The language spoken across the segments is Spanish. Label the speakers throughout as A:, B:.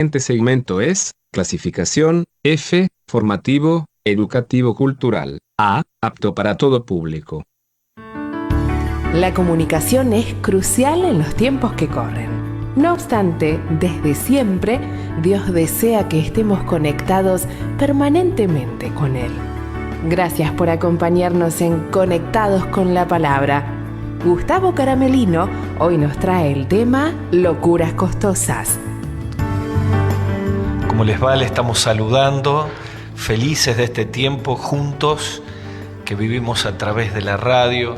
A: siguiente segmento es clasificación F, formativo, educativo cultural. A, apto para todo público.
B: La comunicación es crucial en los tiempos que corren. No obstante, desde siempre, Dios desea que estemos conectados permanentemente con Él. Gracias por acompañarnos en Conectados con la Palabra. Gustavo Caramelino hoy nos trae el tema Locuras Costosas.
C: ¿Cómo les va? Le estamos saludando, felices de este tiempo juntos que vivimos a través de la radio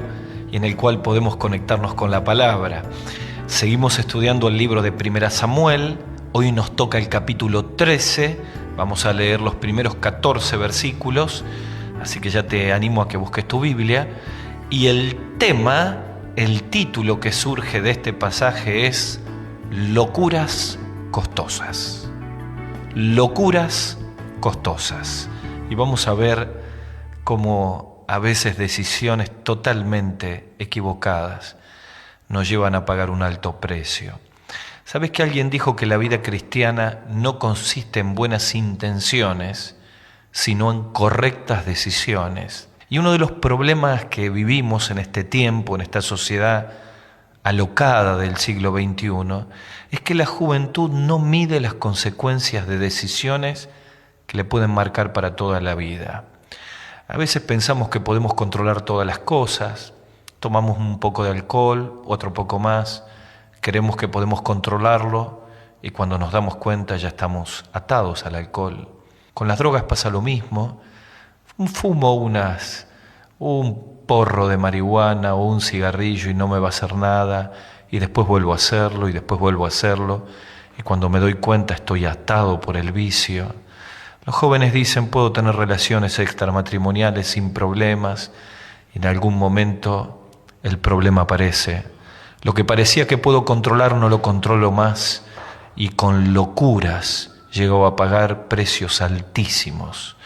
C: y en el cual podemos conectarnos con la palabra. Seguimos estudiando el libro de 1 Samuel, hoy nos toca el capítulo 13, vamos a leer los primeros 14 versículos, así que ya te animo a que busques tu Biblia. Y el tema, el título que surge de este pasaje es Locuras Costosas. Locuras costosas. Y vamos a ver cómo a veces decisiones totalmente equivocadas nos llevan a pagar un alto precio. ¿Sabes que alguien dijo que la vida cristiana no consiste en buenas intenciones, sino en correctas decisiones? Y uno de los problemas que vivimos en este tiempo, en esta sociedad alocada del siglo XXI, es que la juventud no mide las consecuencias de decisiones que le pueden marcar para toda la vida. A veces pensamos que podemos controlar todas las cosas, tomamos un poco de alcohol, otro poco más, creemos que podemos controlarlo y cuando nos damos cuenta ya estamos atados al alcohol. Con las drogas pasa lo mismo. Fumo un porro de marihuana o un cigarrillo y no me va a hacer nada, y después vuelvo a hacerlo y después vuelvo a hacerlo, y cuando me doy cuenta estoy atado por el vicio. Los jóvenes dicen puedo tener relaciones extramatrimoniales sin problemas, y en algún momento el problema aparece. Lo que parecía que puedo controlar no lo controlo más, y con locuras llego a pagar precios altísimos.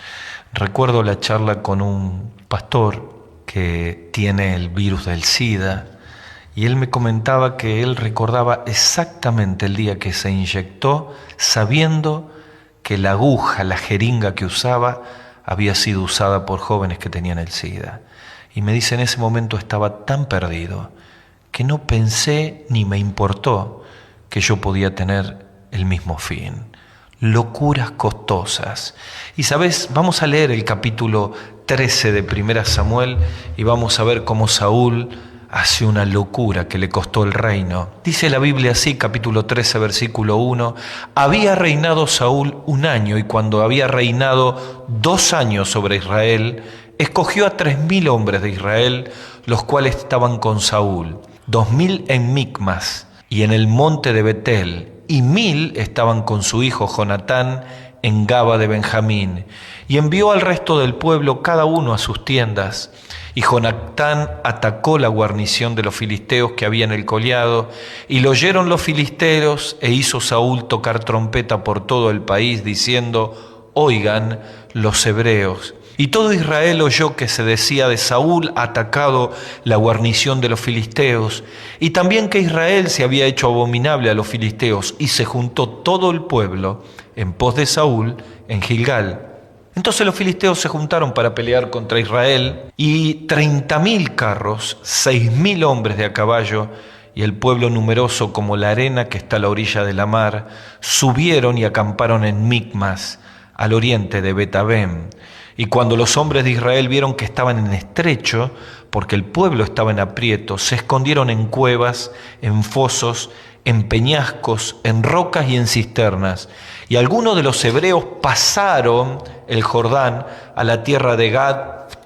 C: Recuerdo la charla con un pastor que tiene el virus del SIDA, y él me comentaba que él recordaba exactamente el día que se inyectó, sabiendo que la aguja, la jeringa que usaba, había sido usada por jóvenes que tenían el SIDA. Y me dice, en ese momento estaba tan perdido que no pensé ni me importó que yo podía tener el mismo fin. Locuras costosas. Y sabes, vamos a leer el capítulo 13 de 1 Samuel y vamos a ver cómo Saúl hace una locura que le costó el reino. Dice la Biblia así, capítulo 13, versículo 1, había reinado Saúl 1 año y cuando había reinado 2 años sobre Israel, escogió a 3,000 hombres de Israel, los cuales estaban con Saúl, 2,000 en Micmas y en el monte de Betel, y 1,000 estaban con su hijo Jonatán en Gaba de Benjamín. Y envió al resto del pueblo cada uno a sus tiendas. Y Jonatán atacó la guarnición de los filisteos que había en el collado, y lo oyeron los filisteos, e hizo Saúl tocar trompeta por todo el país, diciendo, oigan los hebreos. Y todo Israel oyó que se decía de Saúl atacado la guarnición de los filisteos, y también que Israel se había hecho abominable a los filisteos, y se juntó todo el pueblo en pos de Saúl en Gilgal. Entonces los filisteos se juntaron para pelear contra Israel, y 30,000 carros, 6,000 hombres de a caballo, y el pueblo numeroso como la arena que está a la orilla de la mar, subieron y acamparon en Micmas, al oriente de Betabem. Y cuando los hombres de Israel vieron que estaban en estrecho, porque el pueblo estaba en aprieto, se escondieron en cuevas, en fosos, en peñascos, en rocas y en cisternas. Y algunos de los hebreos pasaron el Jordán a la tierra de Gad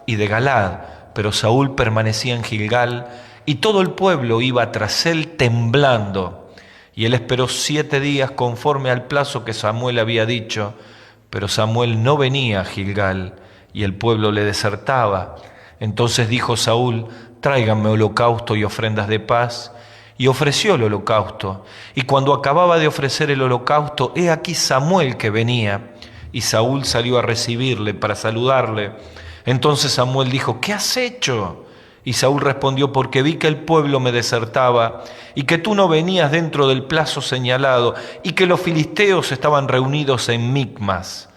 C: y de Galad, pero Saúl permanecía en Gilgal, y todo el pueblo iba tras él temblando. Y él esperó 7 días conforme al plazo que Samuel había dicho, pero Samuel no venía a Gilgal, y el pueblo le desertaba. Entonces dijo Saúl, tráiganme holocausto y ofrendas de paz. Y ofreció el holocausto. Y cuando acababa de ofrecer el holocausto, he aquí Samuel que venía. Y Saúl salió a recibirle para saludarle. Entonces Samuel dijo, ¿qué has hecho? Y Saúl respondió: porque vi que el pueblo me desertaba, y que tú no venías dentro del plazo señalado, y que los filisteos estaban reunidos en Micmas.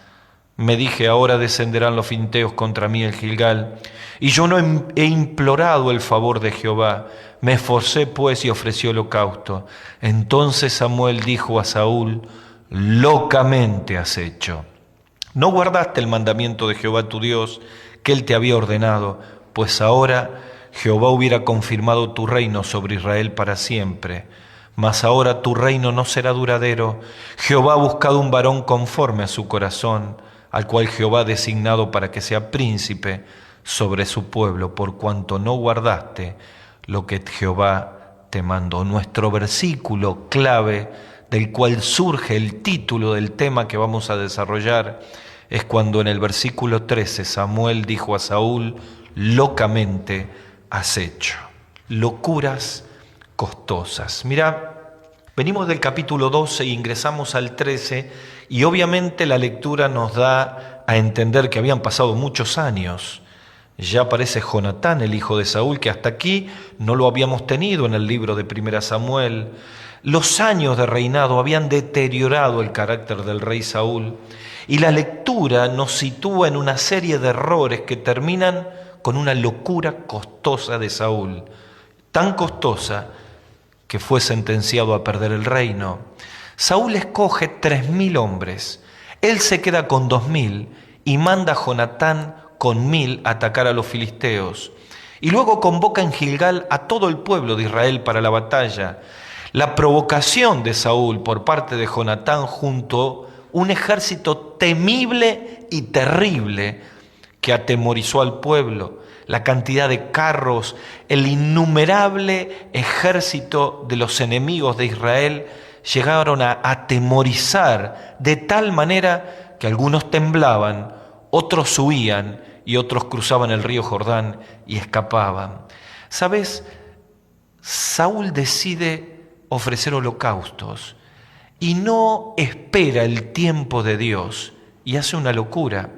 C: Me dije: ahora descenderán los filisteos contra mí en Gilgal. Y yo no he implorado el favor de Jehová. Me esforcé pues y ofrecí holocausto. Entonces Samuel dijo a Saúl: locamente has hecho. No guardaste el mandamiento de Jehová tu Dios, que él te había ordenado, pues ahora Jehová hubiera confirmado tu reino sobre Israel para siempre. Mas ahora tu reino no será duradero. Jehová ha buscado un varón conforme a su corazón, al cual Jehová ha designado para que sea príncipe sobre su pueblo, por cuanto no guardaste lo que Jehová te mandó. Nuestro versículo clave, del cual surge el título del tema que vamos a desarrollar, es cuando en el versículo 13 Samuel dijo a Saúl: locamente has hecho. Locuras costosas. Mira, venimos del capítulo 12 e ingresamos al 13, y obviamente la lectura nos da a entender que habían pasado muchos años. Ya aparece Jonatán, el hijo de Saúl, que hasta aquí no lo habíamos tenido en el libro de 1 Samuel. Los años de reinado habían deteriorado el carácter del rey Saúl, y la lectura nos sitúa en una serie de errores que terminan con una locura costosa de Saúl, tan costosa que fue sentenciado a perder el reino. Saúl escoge 3.000 hombres, él se queda con 2.000 y manda a Jonatán con 1.000 a atacar a los filisteos. Y luego convoca en Gilgal a todo el pueblo de Israel para la batalla. La provocación de Saúl por parte de Jonatán junto un ejército temible y terrible que atemorizó al pueblo, la cantidad de carros, el innumerable ejército de los enemigos de Israel llegaron a atemorizar de tal manera que algunos temblaban, otros huían y otros cruzaban el río Jordán y escapaban. ¿Sabes? Saúl decide ofrecer holocaustos y no espera el tiempo de Dios y hace una locura.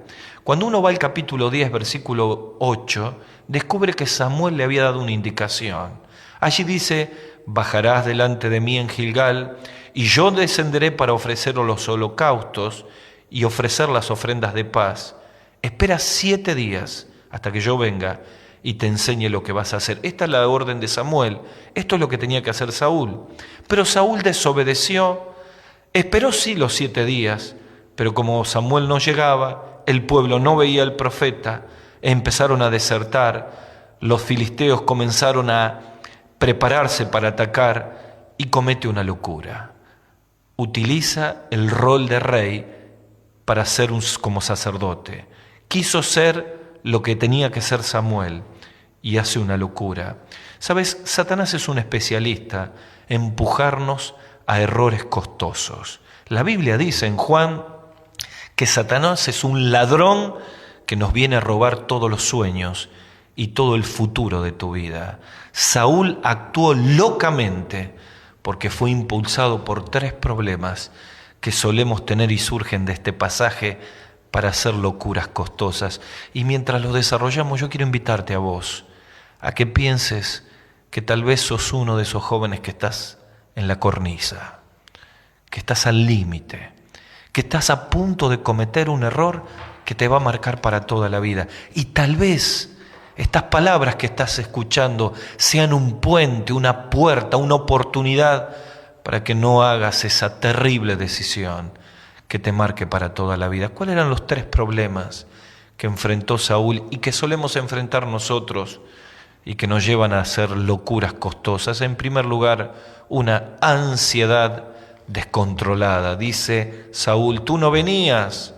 C: Cuando uno va al capítulo 10, versículo 8, descubre que Samuel le había dado una indicación. Allí dice: bajarás delante de mí en Gilgal, y yo descenderé para ofrecer los holocaustos y ofrecer las ofrendas de paz. Espera 7 días hasta que yo venga y te enseñe lo que vas a hacer. Esta es la orden de Samuel. Esto es lo que tenía que hacer Saúl. Pero Saúl desobedeció. Esperó sí los 7 días, pero como Samuel no llegaba, el pueblo no veía al profeta, empezaron a desertar, los filisteos comenzaron a prepararse para atacar y comete una locura. Utiliza el rol de rey para ser como sacerdote. Quiso ser lo que tenía que ser Samuel y hace una locura. ¿Sabes? Satanás es un especialista en empujarnos a errores costosos. La Biblia dice en Juan que Satanás es un ladrón que nos viene a robar todos los sueños y todo el futuro de tu vida. Saúl actuó locamente porque fue impulsado por 3 problemas que solemos tener y surgen de este pasaje para hacer locuras costosas. Y mientras lo desarrollamos, yo quiero invitarte a vos a que pienses que tal vez sos uno de esos jóvenes que estás en la cornisa, que estás al límite, que estás a punto de cometer un error que te va a marcar para toda la vida. Y tal vez estas palabras que estás escuchando sean un puente, una puerta, una oportunidad para que no hagas esa terrible decisión que te marque para toda la vida. ¿Cuáles eran los 3 problemas que enfrentó Saúl y que solemos enfrentar nosotros y que nos llevan a hacer locuras costosas? En primer lugar, una ansiedad descontrolada. Dice Saúl: tú no venías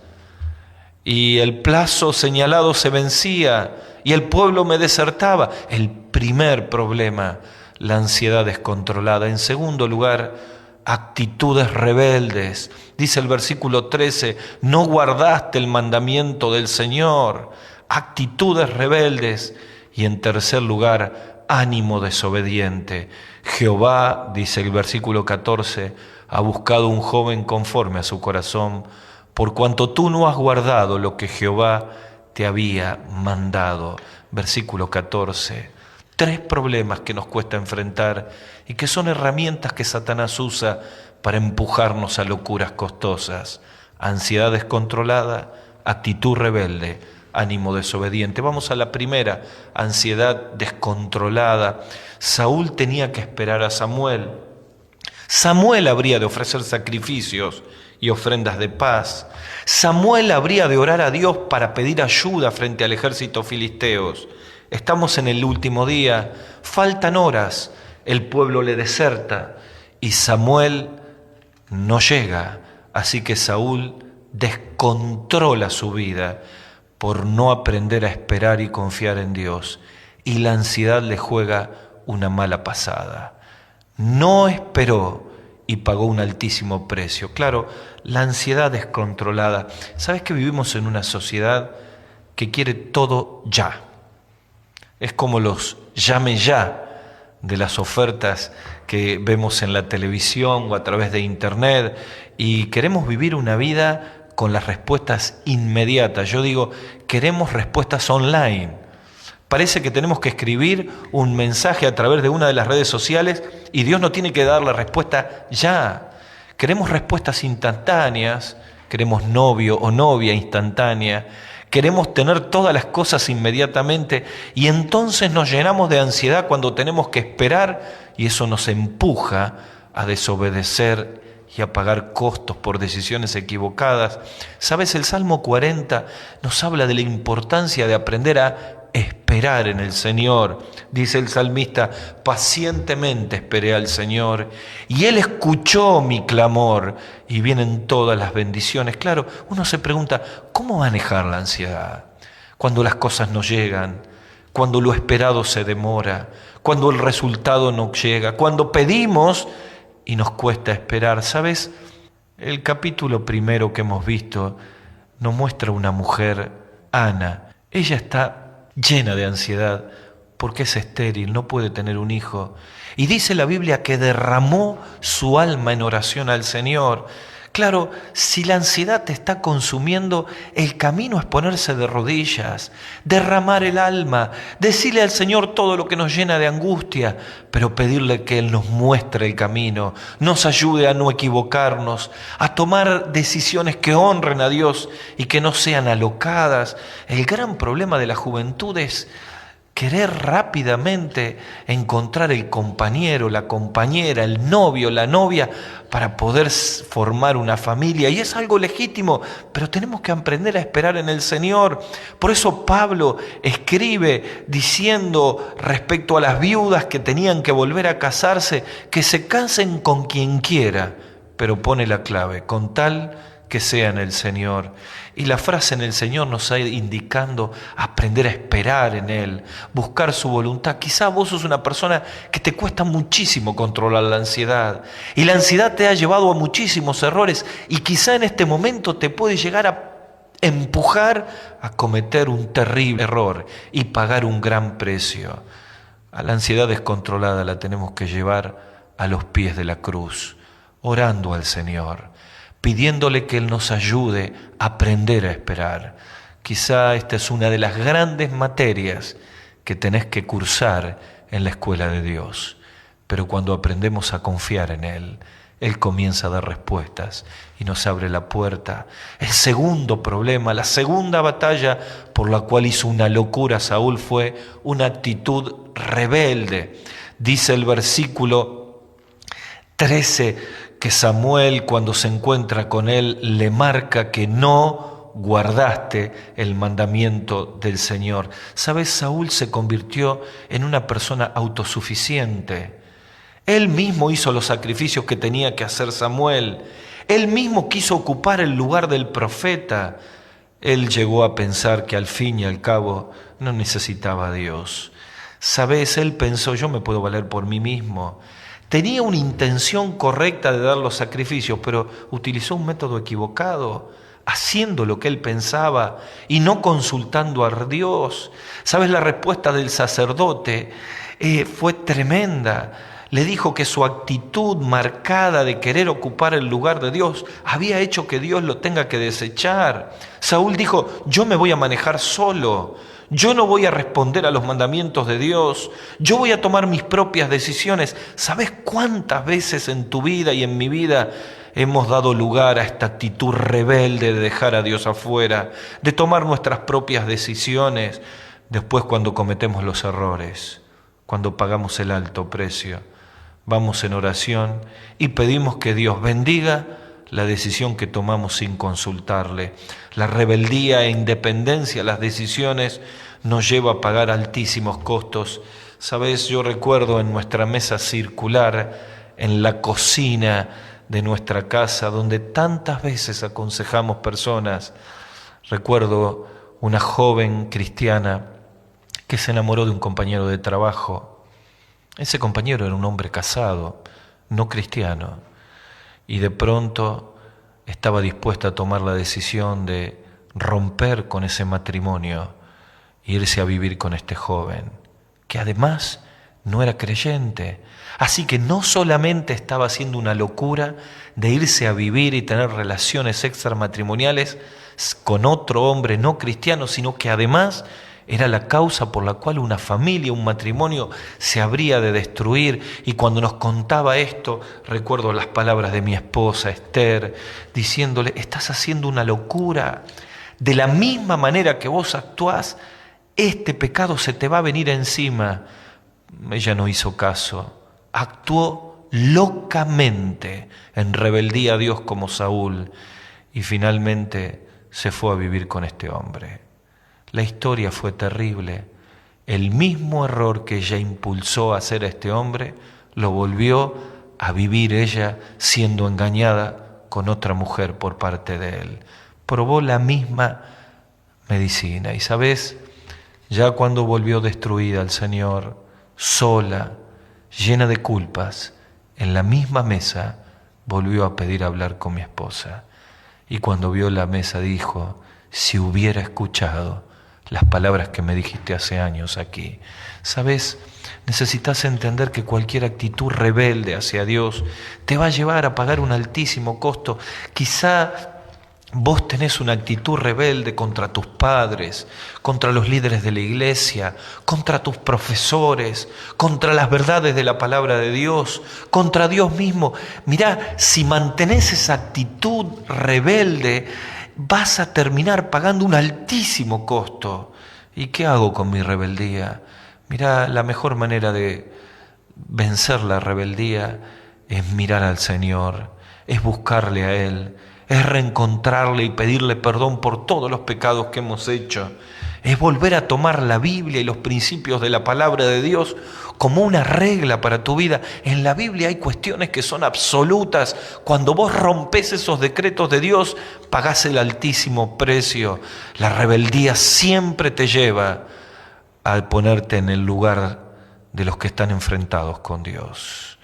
C: y el plazo señalado se vencía y el pueblo me desertaba. El primer problema, la ansiedad descontrolada. En segundo lugar, actitudes rebeldes. Dice el versículo 13: no guardaste el mandamiento del Señor. Actitudes rebeldes. Y en tercer lugar, ánimo desobediente. Jehová, dice el versículo 14, ha buscado un joven conforme a su corazón, por cuanto tú no has guardado lo que Jehová te había mandado. Versículo 14. 3 problemas que nos cuesta enfrentar y que son herramientas que Satanás usa para empujarnos a locuras costosas. Ansiedad descontrolada, actitud rebelde, ánimo desobediente. Vamos a la primera, ansiedad descontrolada. Saúl tenía que esperar a Samuel. Samuel habría de ofrecer sacrificios y ofrendas de paz. Samuel habría de orar a Dios para pedir ayuda frente al ejército filisteos. Estamos en el último día, faltan horas, el pueblo le deserta y Samuel no llega. Así que Saúl descontrola su vida por no aprender a esperar y confiar en Dios. Y la ansiedad le juega una mala pasada. No esperó y pagó un altísimo precio. Claro, la ansiedad descontrolada. ¿Sabes que vivimos en una sociedad que quiere todo ya? Es como los llame ya de las ofertas que vemos en la televisión o a través de internet, y queremos vivir una vida con las respuestas inmediatas. Yo digo, queremos respuestas online. Parece que tenemos que escribir un mensaje a través de una de las redes sociales y Dios no tiene que dar la respuesta ya. Queremos respuestas instantáneas, queremos novio o novia instantánea, queremos tener todas las cosas inmediatamente y entonces nos llenamos de ansiedad cuando tenemos que esperar y eso nos empuja a desobedecer y a pagar costos por decisiones equivocadas. ¿Sabes? El Salmo 40 nos habla de la importancia de aprender a esperar en el Señor. Dice el salmista, pacientemente esperé al Señor y Él escuchó mi clamor y vienen todas las bendiciones. Claro, uno se pregunta, ¿cómo manejar la ansiedad? Cuando las cosas no llegan, cuando lo esperado se demora, cuando el resultado no llega, cuando pedimos y nos cuesta esperar. ¿Sabes? El capítulo primero que hemos visto nos muestra una mujer, Ana. Ella está llena de ansiedad porque es estéril, no puede tener un hijo. Y dice la Biblia que derramó su alma en oración al Señor. Claro, si la ansiedad te está consumiendo, el camino es ponerse de rodillas, derramar el alma, decirle al Señor todo lo que nos llena de angustia, pero pedirle que Él nos muestre el camino, nos ayude a no equivocarnos, a tomar decisiones que honren a Dios y que no sean alocadas. El gran problema de la juventud es querer rápidamente encontrar el compañero, la compañera, el novio, la novia, para poder formar una familia. Y es algo legítimo, pero tenemos que aprender a esperar en el Señor. Por eso Pablo escribe diciendo respecto a las viudas que tenían que volver a casarse, que se casen con quien quiera, pero pone la clave, con tal que sea en el Señor. Y la frase en el Señor nos está indicando aprender a esperar en Él, buscar su voluntad. Quizá vos sos una persona que te cuesta muchísimo controlar la ansiedad y la ansiedad te ha llevado a muchísimos errores y quizá en este momento te puede llegar a empujar a cometer un terrible error y pagar un gran precio. A la ansiedad descontrolada la tenemos que llevar a los pies de la cruz, orando al Señor, pidiéndole que Él nos ayude a aprender a esperar. Quizá esta es una de las grandes materias que tenés que cursar en la escuela de Dios. Pero cuando aprendemos a confiar en Él, Él comienza a dar respuestas y nos abre la puerta. El segundo problema, la segunda batalla por la cual hizo una locura Saúl fue una actitud rebelde. Dice el versículo 13, que Samuel, cuando se encuentra con él, le marca que no guardaste el mandamiento del Señor. ¿Sabes? Saúl se convirtió en una persona autosuficiente. Él mismo hizo los sacrificios que tenía que hacer Samuel. Él mismo quiso ocupar el lugar del profeta. Él llegó a pensar que al fin y al cabo no necesitaba a Dios. ¿Sabes? Él pensó, yo me puedo valer por mí mismo. Tenía una intención correcta de dar los sacrificios, pero utilizó un método equivocado, haciendo lo que él pensaba y no consultando a Dios. ¿Sabes? La respuesta del sacerdote fue tremenda. Le dijo que su actitud marcada de querer ocupar el lugar de Dios había hecho que Dios lo tenga que desechar. Saúl dijo: yo me voy a manejar solo, yo no voy a responder a los mandamientos de Dios, yo voy a tomar mis propias decisiones. ¿Sabes cuántas veces en tu vida y en mi vida hemos dado lugar a esta actitud rebelde de dejar a Dios afuera, de tomar nuestras propias decisiones? Después, cuando cometemos los errores, cuando pagamos el alto precio, vamos en oración y pedimos que Dios bendiga la decisión que tomamos sin consultarle. La rebeldía e independencia, las decisiones, nos lleva a pagar altísimos costos. Sabes, yo recuerdo en nuestra mesa circular, en la cocina de nuestra casa, donde tantas veces aconsejamos personas. Recuerdo una joven cristiana que se enamoró de un compañero de trabajo. Ese compañero era un hombre casado, no cristiano, y de pronto estaba dispuesta a tomar la decisión de romper con ese matrimonio e irse a vivir con este joven, que además no era creyente. Así que no solamente estaba haciendo una locura de irse a vivir y tener relaciones extramatrimoniales con otro hombre no cristiano, sino que además era la causa por la cual una familia, un matrimonio se habría de destruir. Y cuando nos contaba esto, recuerdo las palabras de mi esposa Esther, diciéndole: estás haciendo una locura. De la misma manera que vos actuás, este pecado se te va a venir encima. Ella no hizo caso, actuó locamente en rebeldía a Dios como Saúl, y finalmente se fue a vivir con este hombre. La historia fue terrible. El mismo error que ella impulsó a hacer a este hombre, lo volvió a vivir ella siendo engañada con otra mujer por parte de él. Probó la misma medicina. Y sabes, ya cuando volvió destruida al Señor, sola, llena de culpas, en la misma mesa volvió a pedir hablar con mi esposa. Y cuando vio la mesa dijo: si hubiera escuchado las palabras que me dijiste hace años aquí. ¿Sabes? Necesitas entender que cualquier actitud rebelde hacia Dios te va a llevar a pagar un altísimo costo. Quizá vos tenés una actitud rebelde contra tus padres, contra los líderes de la iglesia, contra tus profesores, contra las verdades de la palabra de Dios, contra Dios mismo. Mirá, si mantenés esa actitud rebelde, vas a terminar pagando un altísimo costo. ¿Y qué hago con mi rebeldía? Mirá, la mejor manera de vencer la rebeldía es mirar al Señor, es buscarle a Él, es reencontrarle y pedirle perdón por todos los pecados que hemos hecho. Es volver a tomar la Biblia y los principios de la palabra de Dios como una regla para tu vida. En la Biblia hay cuestiones que son absolutas. Cuando vos rompes esos decretos de Dios, pagás el altísimo precio. La rebeldía siempre te lleva a ponerte en el lugar de los que están enfrentados con Dios.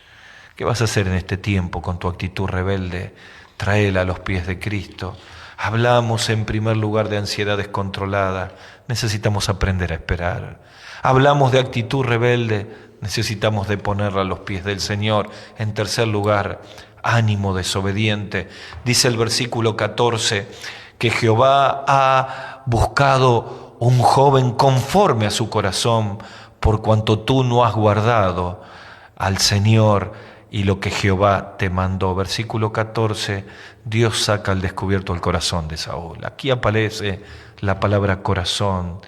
C: ¿Qué vas a hacer en este tiempo con tu actitud rebelde? Tráela a los pies de Cristo. Hablamos en primer lugar de ansiedad descontrolada. Necesitamos aprender a esperar. Hablamos de actitud rebelde. Necesitamos de ponerla a los pies del Señor. En tercer lugar, ánimo desobediente. Dice el versículo 14 que Jehová ha buscado un joven conforme a su corazón, por cuanto tú no has guardado al Señor y lo que Jehová te mandó. Versículo 14, Dios saca al descubierto el corazón de Saúl. Aquí aparece la palabra corazón.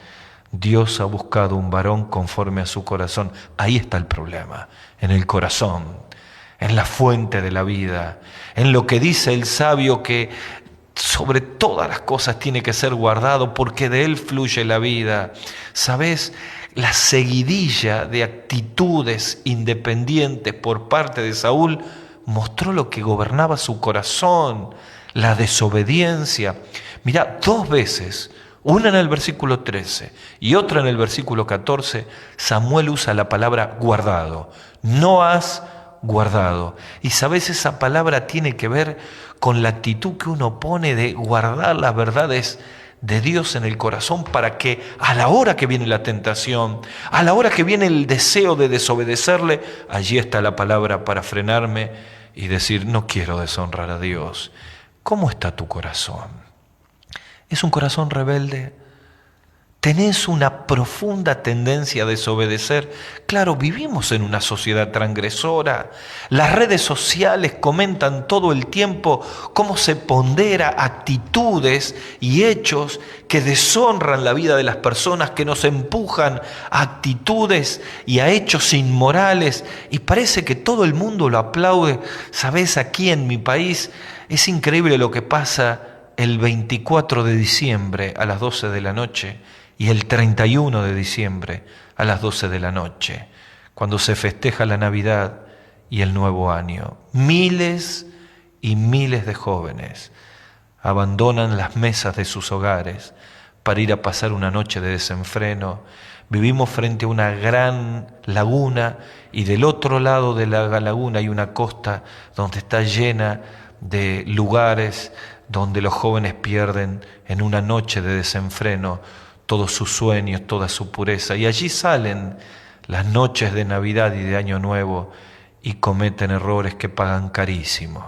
C: Dios ha buscado un varón conforme a su corazón. Ahí está el problema, en el corazón, en la fuente de la vida, en lo que dice el sabio que sobre todas las cosas tiene que ser guardado porque de él fluye la vida. ¿Sabes? La seguidilla de actitudes independientes por parte de Saúl mostró lo que gobernaba su corazón, la desobediencia. Mira, 2 veces, una en el versículo 13 y otra en el versículo 14, Samuel usa la palabra guardado. No has guardado. Y sabes, esa palabra tiene que ver con la actitud que uno pone de guardar las verdades de Dios en el corazón para que a la hora que viene la tentación, a la hora que viene el deseo de desobedecerle, allí está la palabra para frenarme y decir, no quiero deshonrar a Dios. ¿Cómo está tu corazón? ¿Es un corazón rebelde? ¿Tenés una profunda tendencia a desobedecer? Claro, vivimos en una sociedad transgresora. Las redes sociales comentan todo el tiempo cómo se pondera actitudes y hechos que deshonran la vida de las personas, que nos empujan a actitudes y a hechos inmorales. Y parece que todo el mundo lo aplaude. ¿Sabés? Aquí en mi país es increíble lo que pasa el 24 de diciembre a las 12 de la noche. Y el 31 de diciembre a las 12 de la noche, cuando se festeja la Navidad y el Nuevo Año. Miles y miles de jóvenes abandonan las mesas de sus hogares para ir a pasar una noche de desenfreno. Vivimos frente a una gran laguna y del otro lado de la laguna hay una costa donde está llena de lugares donde los jóvenes pierden en una noche de desenfreno todos sus sueños, toda su pureza. Y allí salen las noches de Navidad y de Año Nuevo y cometen errores que pagan carísimo.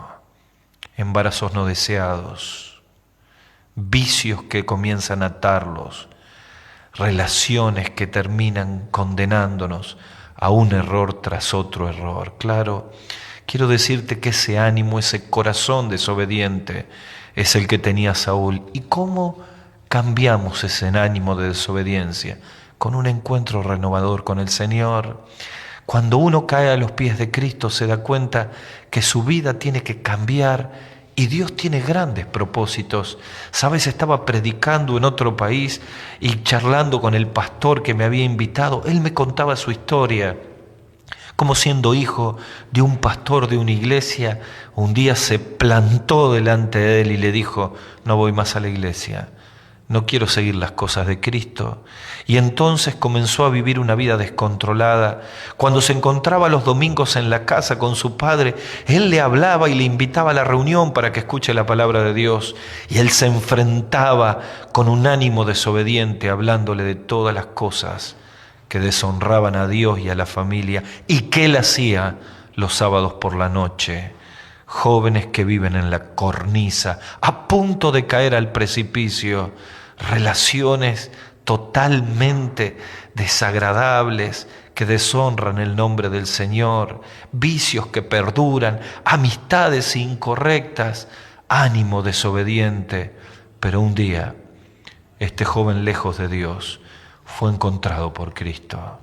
C: Embarazos no deseados, vicios que comienzan a atarlos, relaciones que terminan condenándonos a un error tras otro error. Claro, quiero decirte que ese ánimo, ese corazón desobediente es el que tenía Saúl. ¿Y cómo cambiamos ese ánimo de desobediencia? Con un encuentro renovador con el Señor. Cuando uno cae a los pies de Cristo se da cuenta que su vida tiene que cambiar y Dios tiene grandes propósitos. Sabes, estaba predicando en otro país y charlando con el pastor que me había invitado. Él me contaba su historia, como siendo hijo de un pastor de una iglesia, un día se plantó delante de él y le dijo, no voy más a la iglesia. No quiero seguir las cosas de Cristo. Y entonces comenzó a vivir una vida descontrolada. Cuando se encontraba los domingos en la casa con su padre, él le hablaba y le invitaba a la reunión para que escuche la palabra de Dios. Y él se enfrentaba con un ánimo desobediente, hablándole de todas las cosas que deshonraban a Dios y a la familia, y que él hacía los sábados por la noche. Jóvenes que viven en la cornisa, a punto de caer al precipicio, relaciones totalmente desagradables que deshonran el nombre del Señor, vicios que perduran, amistades incorrectas, ánimo desobediente. Pero un día, este joven lejos de Dios fue encontrado por Cristo.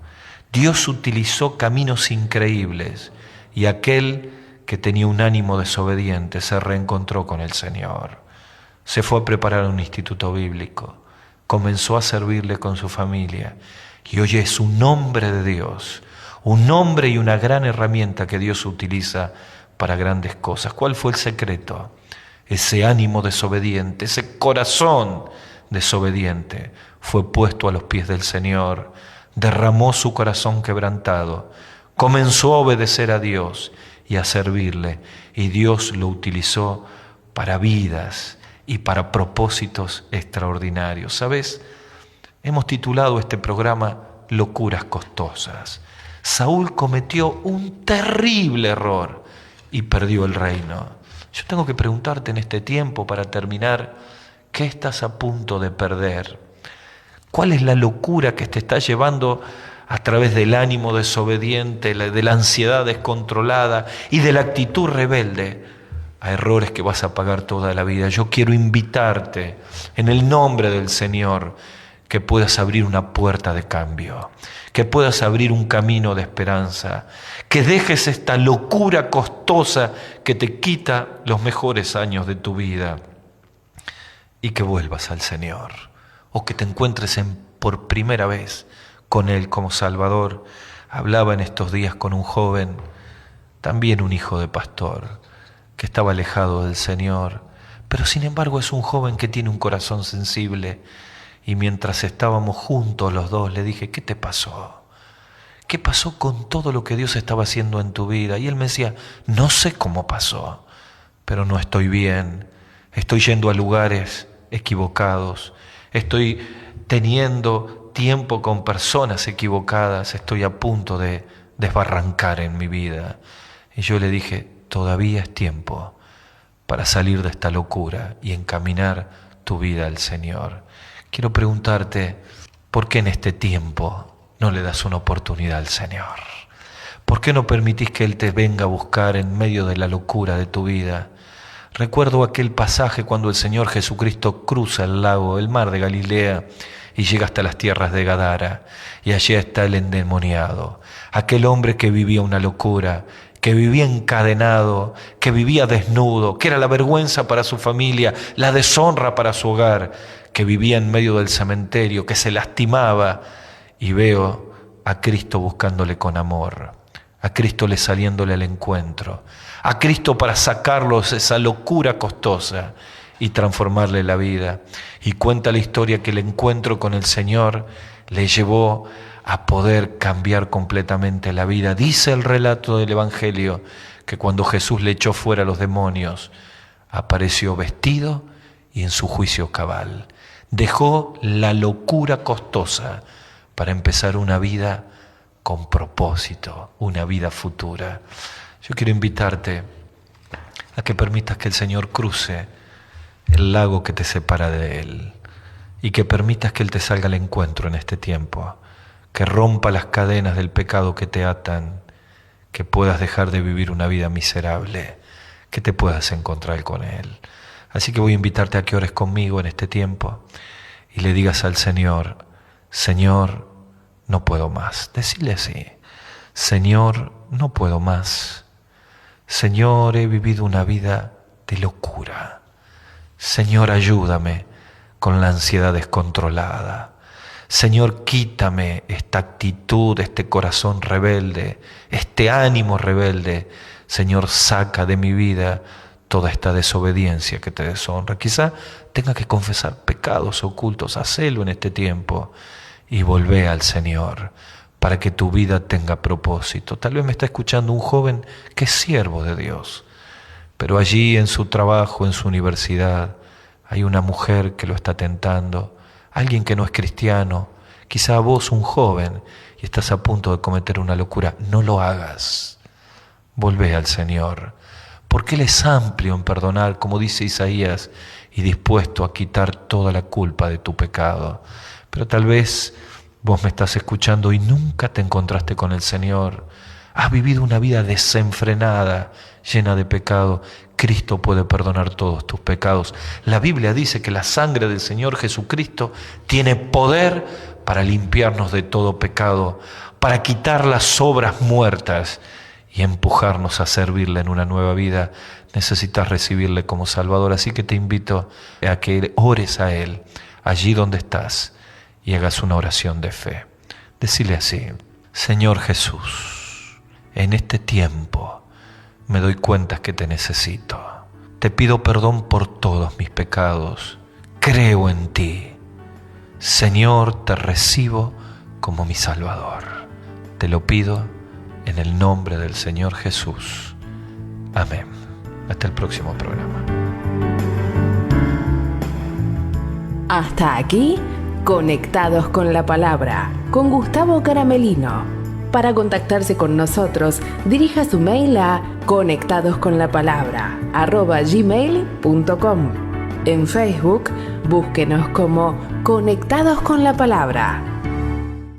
C: Dios utilizó caminos increíbles y aquel que tenía un ánimo desobediente se reencontró con el Señor. Se fue a preparar un instituto bíblico, comenzó a servirle con su familia y hoy es un hombre de Dios, un hombre y una gran herramienta que Dios utiliza para grandes cosas. ¿Cuál fue el secreto? Ese ánimo desobediente, ese corazón desobediente fue puesto a los pies del Señor, derramó su corazón quebrantado, comenzó a obedecer a Dios y a servirle, y Dios lo utilizó para vidas y para propósitos extraordinarios. ¿Sabes? Hemos titulado este programa Locuras costosas. Saúl cometió un terrible error y perdió el reino. Yo tengo que preguntarte en este tiempo para terminar, ¿qué estás a punto de perder? ¿Cuál es la locura que te está llevando a través del ánimo desobediente, de la ansiedad descontrolada y de la actitud rebelde a errores que vas a pagar toda la vida? Yo quiero invitarte en el nombre del Señor que puedas abrir una puerta de cambio, que puedas abrir un camino de esperanza, que dejes esta locura costosa que te quita los mejores años de tu vida y que vuelvas al Señor, o que te encuentres por primera vez con Él como Salvador. Hablaba en estos días con un joven, también un hijo de pastor, que estaba alejado del Señor, pero sin embargo es un joven que tiene un corazón sensible. Y mientras estábamos juntos los dos, le dije, ¿qué te pasó? ¿Qué pasó con todo lo que Dios estaba haciendo en tu vida? Y él me decía, no sé cómo pasó, pero no estoy bien. Estoy yendo a lugares equivocados. estoy teniendo tiempo con personas equivocadas, estoy a punto de desbarrancar en mi vida. Y yo le dije, todavía es tiempo para salir de esta locura y encaminar tu vida al Señor. Quiero preguntarte, ¿por qué en este tiempo no le das una oportunidad al Señor? ¿Por qué no permitís que Él te venga a buscar en medio de la locura de tu vida? Recuerdo aquel pasaje cuando el Señor Jesucristo cruza el lago, el mar de Galilea, y llega hasta las tierras de Gadara, y allí está el endemoniado, aquel hombre que vivía una locura, que vivía encadenado, que vivía desnudo, que era la vergüenza para su familia, la deshonra para su hogar, que vivía en medio del cementerio, que se lastimaba, y veo a Cristo buscándole con amor, a Cristo le saliéndole al encuentro, a Cristo para sacarlos de esa locura costosa y transformarle la vida. Y cuenta la historia que el encuentro con el Señor le llevó a poder cambiar completamente la vida. Dice el relato del Evangelio que cuando Jesús le echó fuera a los demonios, apareció vestido y en su juicio cabal. Dejó la locura costosa para empezar una vida con propósito, una vida futura. Yo quiero invitarte a que permitas que el Señor cruce el lago que te separa de Él y que permitas que Él te salga al encuentro en este tiempo, que rompa las cadenas del pecado que te atan, que puedas dejar de vivir una vida miserable, que te puedas encontrar con Él. Así que voy a invitarte a que ores conmigo en este tiempo y le digas al Señor, Señor, no puedo más. Decile así, Señor, no puedo más. Señor, he vivido una vida de locura. Señor, ayúdame con la ansiedad descontrolada. Señor, quítame esta actitud, este corazón rebelde, este ánimo rebelde. Señor, saca de mi vida toda esta desobediencia que te deshonra. Quizá tenga que confesar pecados ocultos, hacelo en este tiempo y volvé al Señor para que tu vida tenga propósito. Tal vez me está escuchando un joven que es siervo de Dios, pero allí en su trabajo, en su universidad, hay una mujer que lo está tentando, alguien que no es cristiano, quizá vos un joven y estás a punto de cometer una locura. No lo hagas, volvé al Señor, porque Él es amplio en perdonar, como dice Isaías, y dispuesto a quitar toda la culpa de tu pecado. Pero tal vez vos me estás escuchando y nunca te encontraste con el Señor. Has vivido una vida desenfrenada, llena de pecado. Cristo puede perdonar todos tus pecados. La Biblia dice que la sangre del Señor Jesucristo tiene poder para limpiarnos de todo pecado, para quitar las obras muertas y empujarnos a servirle en una nueva vida. Necesitas recibirle como Salvador, así que te invito a que ores a Él, allí donde estás, y hagas una oración de fe. Decile así, Señor Jesús, en este tiempo me doy cuenta que te necesito. Te pido perdón por todos mis pecados. Creo en ti. Señor, te recibo como mi Salvador. Te lo pido en el nombre del Señor Jesús. Amén. Hasta el próximo programa.
B: Hasta aquí, Conectados con la Palabra, con Gustavo Caramelino. Para contactarse con nosotros, dirija su mail a conectadosconlapalabra@gmail.com. En Facebook, búsquenos como Conectados con la Palabra.